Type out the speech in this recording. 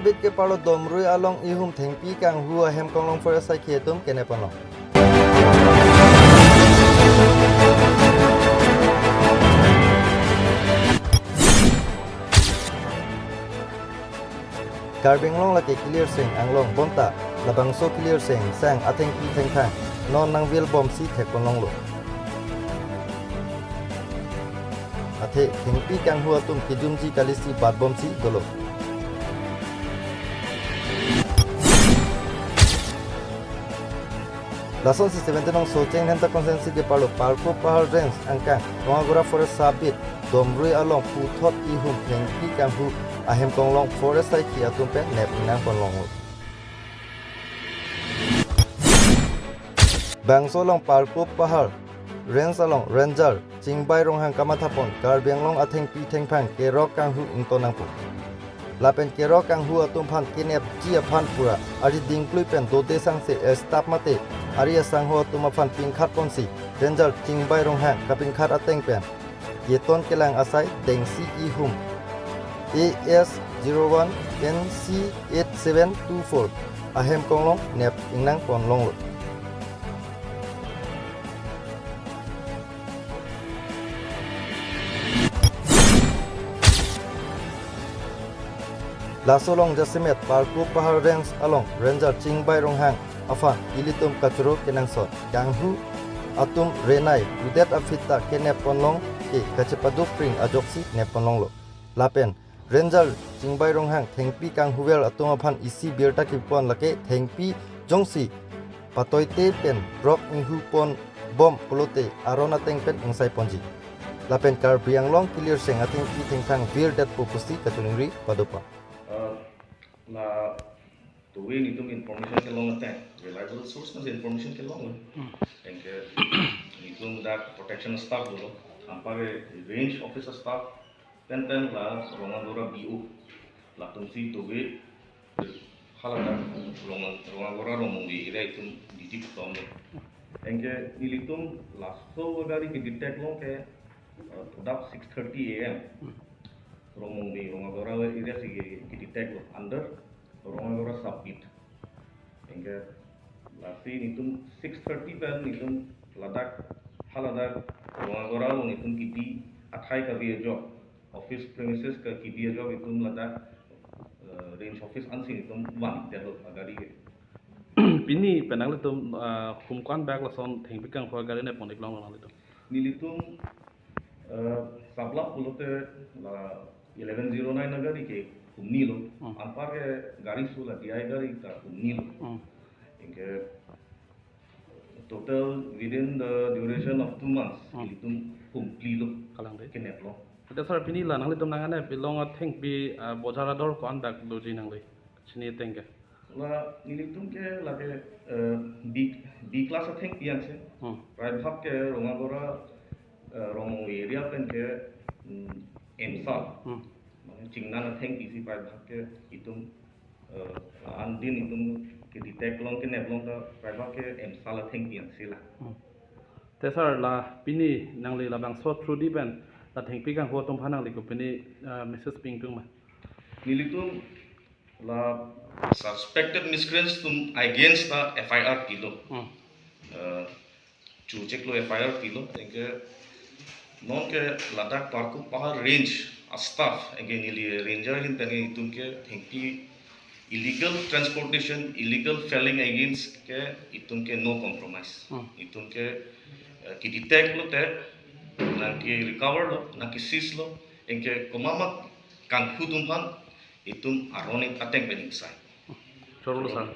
bit ke palo domrui along Ehum Athengpi Kanghu Ahem konglong forest sai khietum kenep along. Garbing long laki clear sing anglong bonta labang so clear sing sang Athengpi Ahem non nang vil bom si thek konglong lo. Athe Athengpi Kanghu atum kijumji kalisi bad bom si dolo. Lason si 17 nong soceng henta konsensi ke palo parko pahal range angka Rongagora forest sabit domrui along puthot Ehum Athengpi Kanghu Ahem konglong forest sai ki atum pe nep nang konglong. Bangso long parko pahal range along ranger Chingbai ronghang kamathapon Garbing long Athengpi Ahem kerok Kanghu ingtonang pu. Lapen kerok Kanghu atum phan kenep chia phan pura ari dingklui pen dode sang se staff mate ari sang ho atum phan pingkhat ponsi ranger Chingbai ronghang kapingkhat ateng pen yeton kelang asai dengsi Ehum AS01 NC8724 Ahem konglong nep ingnang konglong. Lasolong jasimet parku pahar range along ranger Chingbai ronghang afan ilitum kachuro kenangsot Kanghu atum renai udet afita kenep konlong ke kacepaduk pring ajoksi nep konlong lo. Lapen ranger Chingbai ronghang Athengpi Kanghu wel atum afan isi birta kipon lake Athengpi jongsi patoite pen rock inghu pon bom polote arona tengpen ingsai ponji. Lapen kar bianglong clear seng Athengpi Ahem bir dat popusi kachulingri padopa. La to win itu information ke long attack reliable source mas information ke long and itu that protection staff dulu sampai range officer staff dan la Rongagora BO la tumsi to win halada Rongagora romongi ida itu didik tom and nilitum last so agari ke detect long ke product 6:30 AM Rongagora area sih detect under Rongagora subpit. Hingga lasin itu 6:30 pen itu ladak haladak Rongagora long itu kiti athai kabi job office premises ke kiti job itu ladak range office ansin itu one jalo agari. Pini penang itu kumkan bag lason Athengpi Kanghu agari ne ponik long long itu. Nilitum sabla pulote la 1109 agari ke kumnilo ampar ke gari sula di gari ka kumnilo inke total within the duration of 2 months itu kumplilo Kalang deh. kenep lo Dasar pini lah nang litum nangan belong Athengpi bojarador kon bag loji nang le sini tengke. la nilitum ke la ke B class Athengpi yang se right hab ke Rongagora romong area pen ke emsal Cingnan Athengpi si pai ke itu andin itu ke detect long ke neblong ke pai ke emsal Athengpi yang sila. Dasar lah pini nang le labang short through di ben Athengpi Kanghu tom phanang le ko pini message ping tung ma. Nilitum la suspected miscreants tum against the FIR kilo. Check lo FIR kilo ke non ke ladak parku pahar range staff again ranger in tani itum ke Athengpi illegal transportation illegal felling against ke itum ke no compromise itum ke ki detect lo te na ki recover lo na ki seize lo enke komama Kanghu tumhan itum aronic attack bening sai Chorlo san.